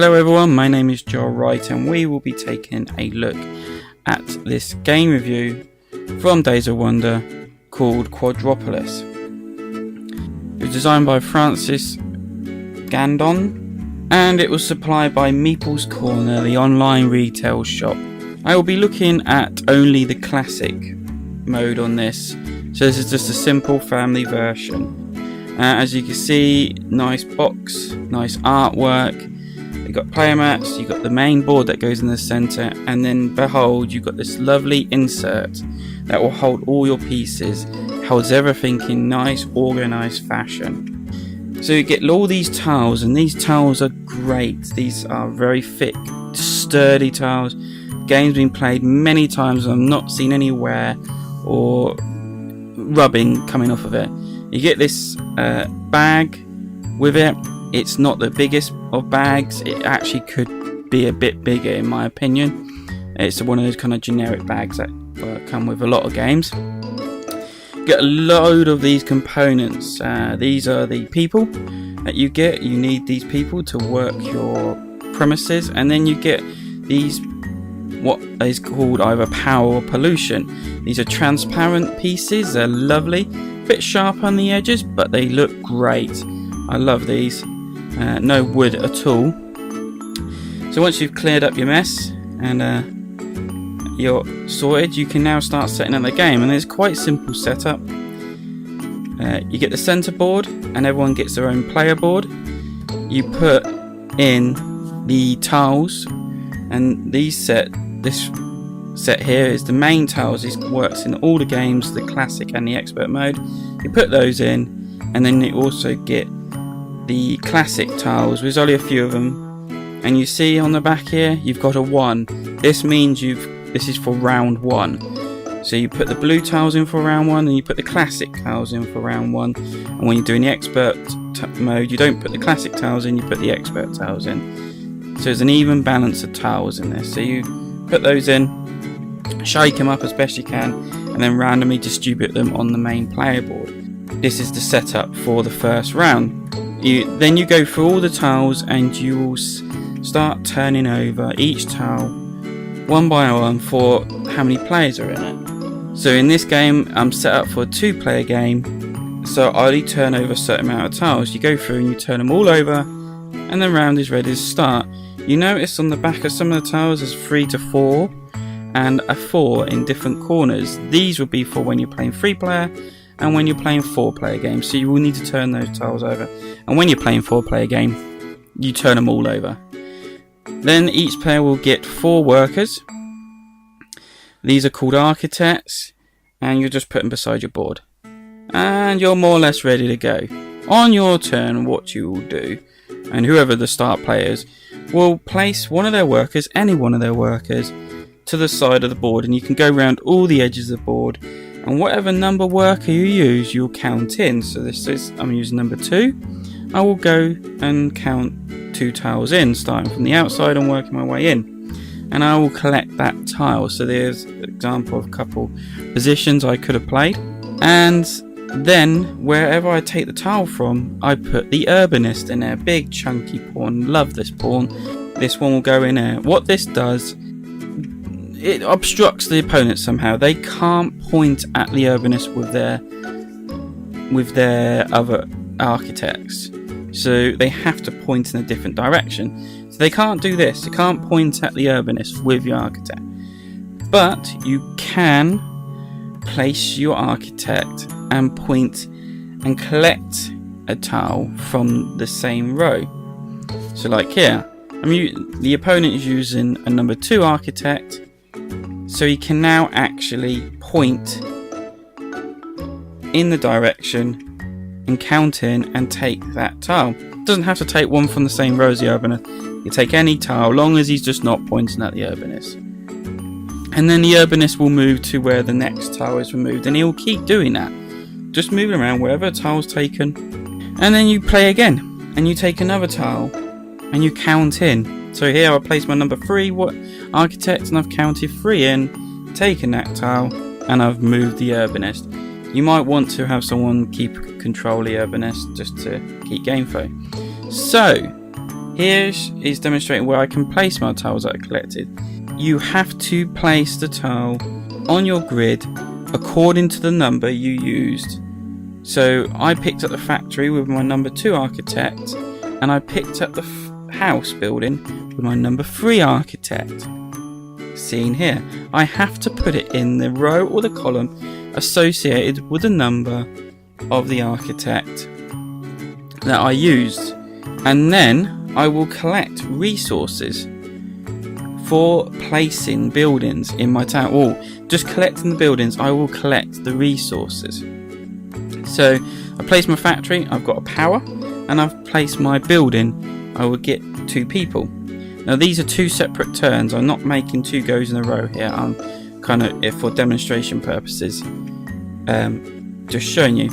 Hello everyone, my name is Wright and we will be taking a look at this game review from Days of Wonder called Quadropolis. It was designed by Francis Gandon and it was supplied by Meeple's Corner, the online retail shop. I will be looking at only the classic mode on this, so this is just a simple family version. As you can see, nice box, nice artwork. You've got player mats, you've got the main board that goes in the center, and then behold, you've got this lovely insert that will hold all your pieces, holds everything in nice organized fashion. So you get all these tiles, and these tiles are great. These are very thick, sturdy tiles. Game's been played many times and I've not seen any wear or rubbing coming off of it. You get this bag with it. It's not the biggest of bags. It actually could be a bit bigger in my opinion. It's one of those kind of generic bags that come with a lot of games. You get a load of these components. These are the people that you get. You need these people to work your premises, and then you get these what is called either power or pollution. These are transparent pieces. They're lovely, a bit sharp on the edges, but they look great. I love these. No wood at all. So once you've cleared up your mess and you're sorted, you can now start setting up the game, and it's quite simple setup. You get the center board and everyone gets their own player board. You put in the tiles, and this set here is the main tiles. This works in all the games, the classic and the expert mode. You put those in, and then you also get the classic tiles. There's only a few of them, and you see on the back here you've got a 1. This means this is for round 1. So you put the blue tiles in for round 1, and you put the classic tiles in for round 1. And when you're doing the expert mode, you don't put the classic tiles in, you put the expert tiles in. So there's an even balance of tiles in this. So you put those in, shake them up as best you can, and then randomly distribute them on the main player board. This is the setup for the first round. Then you go through all the tiles, and you will start turning over each tile one by one for how many players are in it. So in this game, I'm set up for a 2-player game, so I only turn over a certain amount of tiles. You go through and you turn them all over, and the round is ready to start. You notice on the back of some of the tiles there's 3 to 4 and a 4 in different corners. These will be for when you're playing 3-player and when you're playing 4-player games, so you will need to turn those tiles over. And when you're playing 4-player game, you turn them all over. Then each player will get 4 workers. These are called architects, and you'll just put them beside your board. And you're more or less ready to go. On your turn, what you will do, and whoever the start players, will place one of their workers, any one of their workers, to the side of the board, and you can go around all the edges of the board. And whatever number worker you use, you'll count in. So this is, I'm using number 2. I will go and count 2 tiles in, starting from the outside and working my way in. And I will collect that tile. So there's an example of a couple positions I could have played. And then wherever I take the tile from, I put the urbanist in there. Big chunky pawn. Love this pawn. This one will go in there. What this does, it obstructs the opponent somehow. They can't point at the urbanist with their other architects, so they have to point in a different direction. So they can't do this. You can't point at the urbanist with your architect, but you can place your architect and point and collect a tile from the same row. So like here, the opponent is using a number 2 architect. So he can now actually point in the direction and count in and take that tile. Doesn't have to take one from the same row as the urbanist. You take any tile, long as he's just not pointing at the urbanist. And then the urbanist will move to where the next tile is removed, and he'll keep doing that. Just moving around wherever a tile's taken. And then you play again, and you take another tile, and you count in. So here I place my number 3 architect, and I've counted 3 in, taken that tile, and I've moved the urbanist. You might want to have someone keep control of the urbanist just to keep game flow. So Here is demonstrating where I can place my tiles that I collected. You have to place the tile on your grid according to the number you used. So I picked up the factory with my number 2 architect, and I picked up the house building with my number 3 architect. Seen here, I have to put it in the row or the column associated with the number of the architect that I used, and then I will collect resources for placing buildings in my town. Or just collecting the buildings, I will collect the resources. So I place my factory, I've got a power, and I've placed my building, I will get 2 people. Now these are 2 separate turns. I'm not making 2 goes in a row here. I'm kind of, for demonstration purposes, just showing you.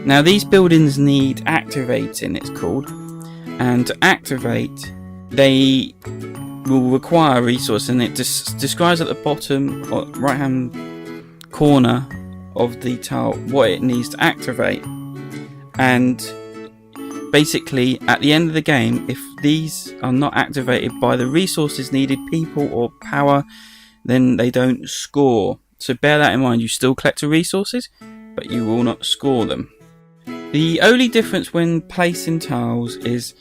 Now these buildings need activating, it's called, and to activate they will require a resource, and it describes at the bottom or right hand corner of the tile what it needs to activate. And basically at the end of the game, if these are not activated by the resources needed, people or power, then they don't score. So bear that in mind. You still collect the resources, but you will not score them. The only difference when placing tiles is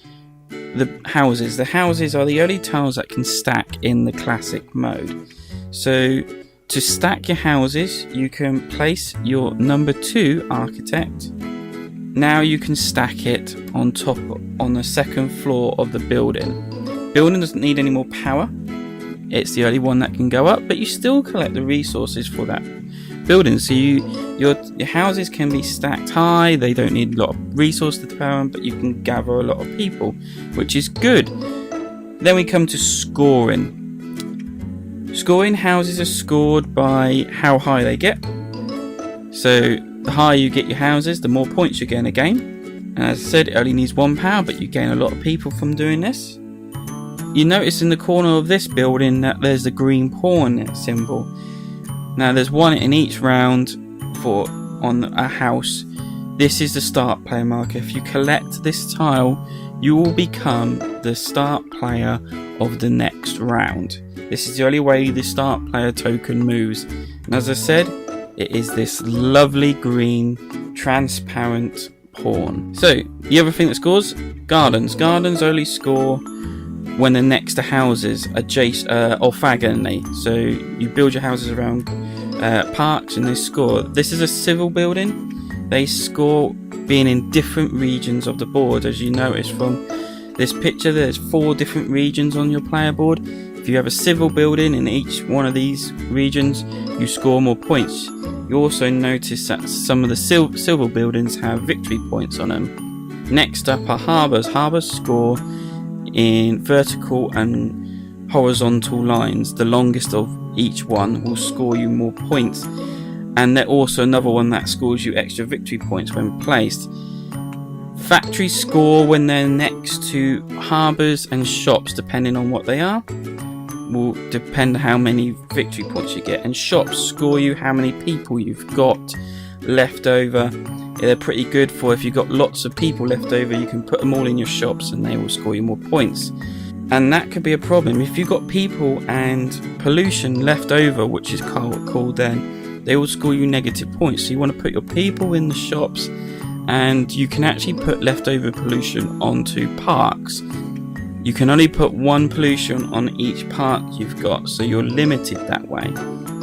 the houses. The houses are the only tiles that can stack in the classic mode. So to stack your houses, you can place your number 2 architect. Now you can stack it on top, on the 2nd floor of the building. Building doesn't need any more power. It's the only one that can go up, but you still collect the resources for that building. So your houses can be stacked high. They don't need a lot of resources to power them, but you can gather a lot of people, which is good. Then we come to scoring. Scoring, houses are scored by how high they get. So the higher you get your houses, the more points you get in a game. And as I said, it only needs 1 power, but you gain a lot of people from doing this. You notice in the corner of this building that there's the green pawn symbol. Now there's 1 in each round on a house. This is the start player marker. If you collect this tile, you will become the start player of the next round. This is the only way the start player token moves. And as I said, it is this lovely green transparent pawn. So the other thing that scores, gardens. Gardens only score when they're next to houses adjacent orthogonally. So you build your houses around parks and they score. This is a civil building. They score being in different regions of the board. As you notice from this picture, there's 4 different regions on your player board. If you have a civil building in each one of these regions, you score more points. You also notice that some of the civil buildings have victory points on them. Next up are harbours. Harbours score in vertical and horizontal lines. The longest of each one will score you more points, and they're also another one that scores you extra victory points when placed. Factories score when they're next to harbours and shops, depending on what they are. Will depend how many victory points you get, and shops score you how many people you've got left over. They're pretty good for if you've got lots of people left over, you can put them all in your shops and they will score you more points. And that could be a problem if you've got people and pollution left over, which is called then, they will score you negative points. So you want to put your people in the shops, and you can actually put leftover pollution onto parks. You can only put 1 pollution on each park you've got, so you're limited that way.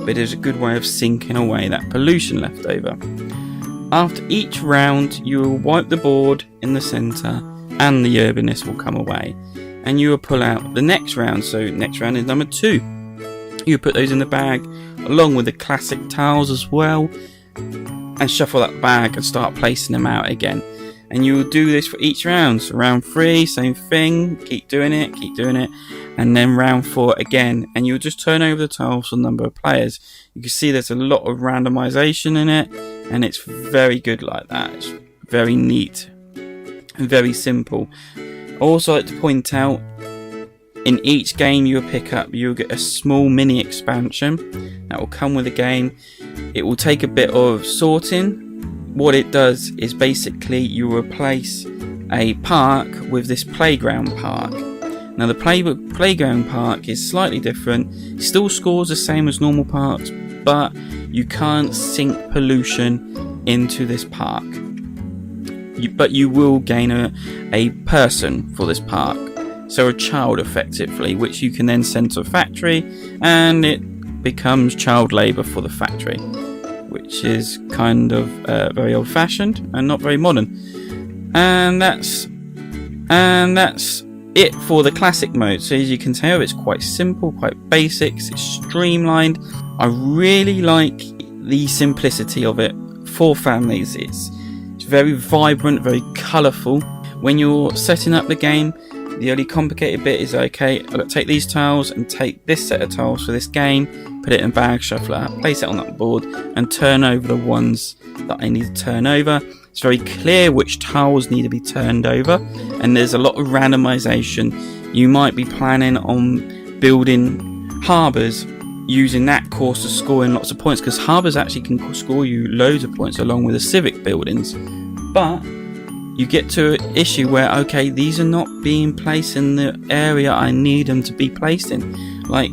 But it's a good way of sinking away that pollution left over. After each round, you will wipe the board in the centre, and the urbanist will come away. And you will pull out the next round. So next round is number 2. You put those in the bag, along with the classic tiles as well, and shuffle that bag and start placing them out again. And you will do this for each round. So round 3, same thing, keep doing it, and then round 4 again. And you'll just turn over the tiles for the number of players. You can see there's a lot of randomization in it, and it's very good like that. It's very neat and very simple. I also like to point out, in each game you will pick up, you'll get a small mini expansion that will come with the game. It will take a bit of sorting. What it does is basically you replace a park with this playground park. Now the playground park is slightly different. Still scores the same as normal parks, but you can't sink pollution into this park. But you will gain a person for this park, so a child effectively, which you can then send to a factory, and it becomes child labour for the factory, which is kind of very old-fashioned and not very modern. And that's it for the classic mode. So as you can tell, it's quite simple, quite basic, it's streamlined. I really like the simplicity of it for families. It's very vibrant, very colourful. When you're setting up the game, the only complicated bit is, okay, I've got to take these tiles and take this set of tiles for this game, put it in a bag, shuffle it out, place it on that board, and turn over the ones that I need to turn over. It's very clear which tiles need to be turned over, and there's a lot of randomization. You might be planning on building harbours, using that course to score in lots of points, because harbours actually can score you loads of points along with the civic buildings. But you get to an issue where, okay, these are not being placed in the area I need them to be placed in. Like,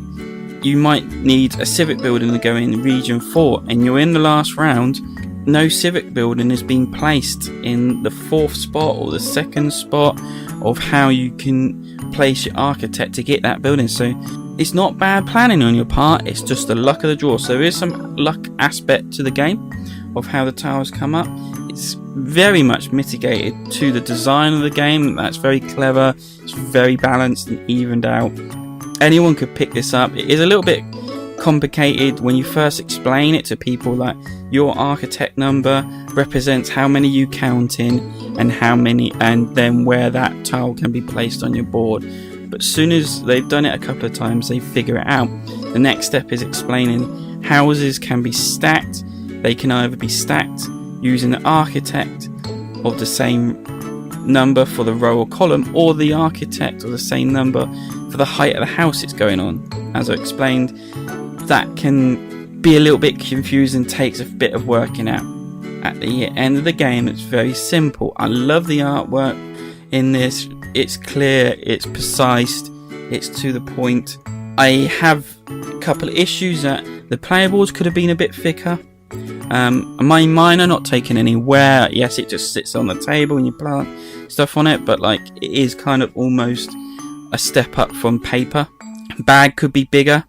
you might need a civic building to go in region 4, and you're in the last round, no civic building is being placed in the 4th spot or the 2nd spot of how you can place your architect to get that building. So it's not bad planning on your part, it's just the luck of the draw. So there is some luck aspect to the game of how the tiles come up. It's very much mitigated to the design of the game. That's very clever, it's very balanced and evened out. Anyone could pick this up. It is a little bit complicated when you first explain it to people, like your architect number represents how many you count in and how many, and then where that tile can be placed on your board. But as soon as they've done it a couple of times, they figure it out. The next step is explaining houses can be stacked. They can either be stacked using the architect of the same number for the row or column, or the architect of the same number for the height of the house it's going on. As I explained, that can be a little bit confusing, takes a bit of working out. At the end of the game, it's very simple. I love the artwork in this. It's clear, it's precise, it's to the point. I have a couple of issues that the playables could have been a bit thicker. Mine are not taken anywhere. Yes, it just sits on the table and you plant stuff on it, but like, it is kind of almost a step up from paper. Bag could be bigger.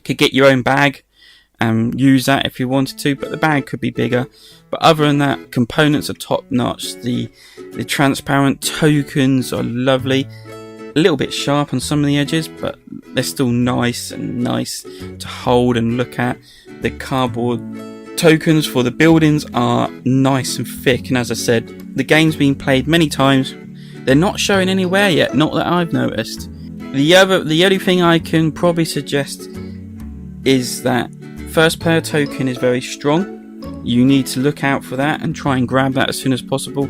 Could get your own bag and use that if you wanted to, but the bag could be bigger. But other than that, components are top notch. The transparent tokens are lovely. A little bit sharp on some of the edges, but they're still nice to hold and look at. The cardboard tokens for the buildings are nice and thick, and as I said, the game's been played many times. They're not showing anywhere yet, not that I've noticed. The only thing I can probably suggest is that first player token is very strong. You need to look out for that and try and grab that as soon as possible,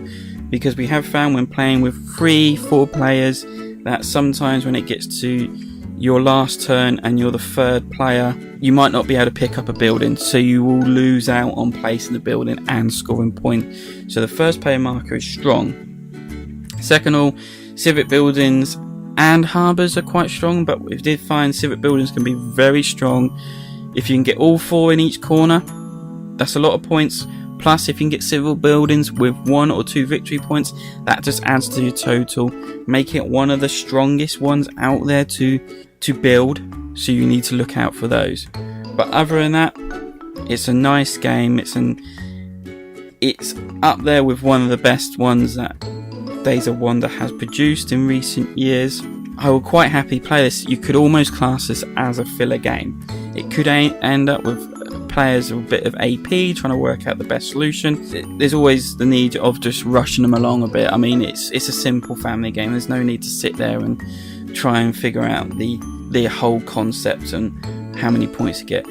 because we have found when playing with 3-4 players that sometimes when it gets to your last turn and you're the third player, you might not be able to pick up a building, so you will lose out on placing the building and scoring points. So the first player marker is strong. Second of all, civic buildings and harbours are quite strong, but we did find civic buildings can be very strong. If you can get all 4 in each corner, that's a lot of points. Plus, if you can get civic buildings with 1 or 2 victory points, that just adds to your total, making it one of the strongest ones out there to build. So you need to look out for those. But other than that, it's a nice game. It's up there with one of the best ones that Days of Wonder has produced in recent years. I will quite happily play this. You could almost class this as a filler game. It could end up with players with a bit of AP trying to work out the best solution. There's always the need of just rushing them along a bit. I mean, it's a simple family game. There's no need to sit there and try and figure out the whole concept and how many points you get.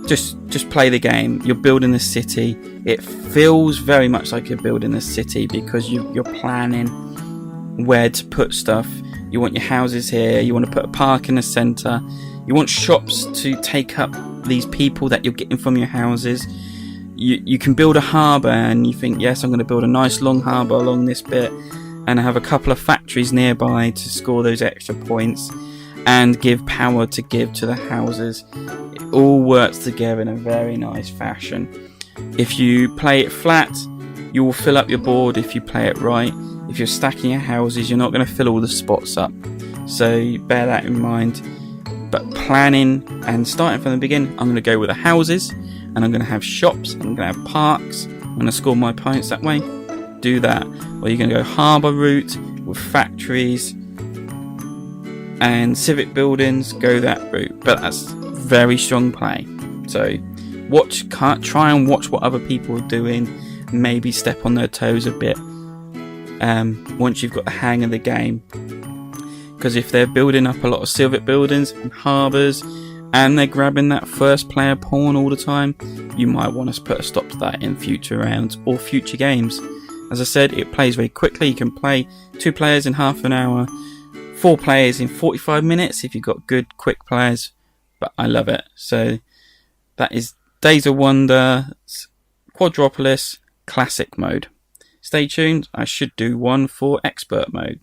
Just play the game. You're building a city. It feels very much like you're building a city because you're planning where to put stuff. You want your houses here. You want to put a park in the centre. You want shops to take up these people that you're getting from your houses. You can build a harbour and you think, yes, I'm going to build a nice long harbour along this bit. and have a couple of factories nearby to score those extra points and give power to give to the houses. It all works together in a very nice fashion. If you play it flat, you will fill up your board. If you play it right, if you're stacking your houses, you're not going to fill all the spots up. So bear that in mind. But planning and starting from the beginning, I'm going to go with the houses, and I'm going to have shops, and I'm going to have parks. I'm going to score my points that way. Do that. Or you're going to go harbour route with factories and civic buildings. Go that route. But that's very strong play. So try and watch what other people are doing. Maybe step on their toes a bit once you've got the hang of the game. Because if they're building up a lot of civic buildings and harbours and they're grabbing that first player pawn all the time, you might want to put a stop to that in future rounds or future games. As I said, it plays very quickly. You can play 2 players in half an hour, 4 players in 45 minutes if you've got good quick players. But I love it. So that is Days of Wonder Quadropolis Classic mode. Stay tuned, I should do one for expert mode.